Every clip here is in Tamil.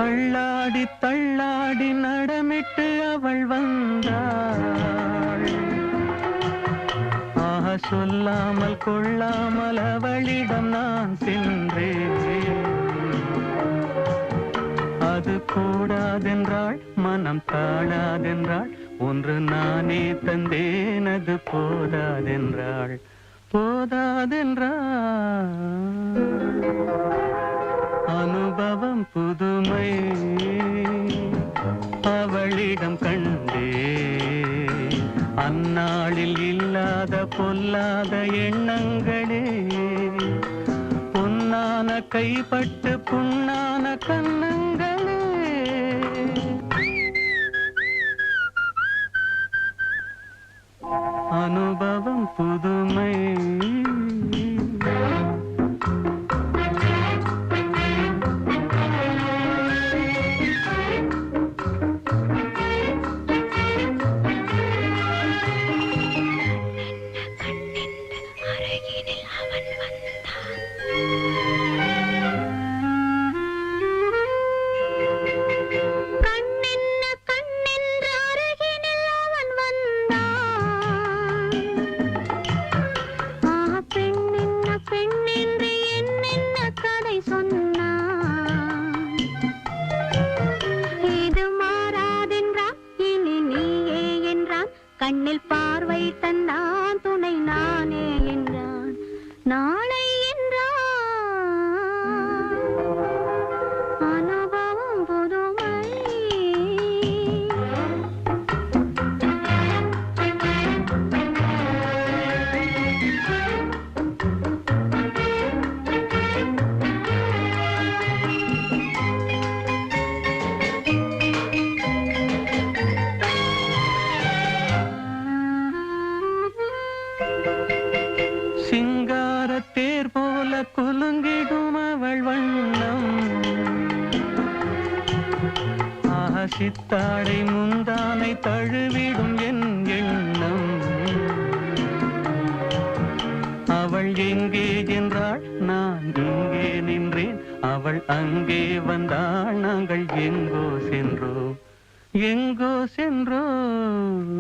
தள்ளாடி தள்ளாடி நடமிட்டு அவள் வந்தாள். ஆஹா, சொல்லாமல் கொள்ளாமல் அவளிடம் நான் சென்றேன். அது கூடாதென்றாள், மனம் தாழாதென்றாள், ஒன்று நானே தந்தேன். அது போதாதென்றாள், போதாதென்றாள். அனுபவம் புதுமை அவளிடம் கண்டே. அந்நாளில் இல்லாத பொல்லாத எண்ணங்களே. பொன்னான கைப்பட்டு புண்ணான கண்ணங்களே. அனுபவம் புதுமை. கண்ணில் பார்வை தந்தான், துணை நானே என்றான், நாளை என்றான். அனுபவம் புதுமை. சிங்காரத்தேர் போல குலுங்கிடும் அவள் வண்ணம். ஆஹா, சித்தாடை முந்தானை தழுவிடும் என் எண்ணம். அவள் எங்கே என்றாள், நான் இங்கே நின்றேன். அவள் அங்கே வந்தாள், நாங்கள் எங்கோ சென்றோம், எங்கோ சென்றோம்.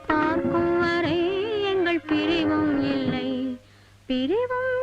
பார்க்கும் வரை எங்கள் பிரிவும் இல்லை, பிரிவும்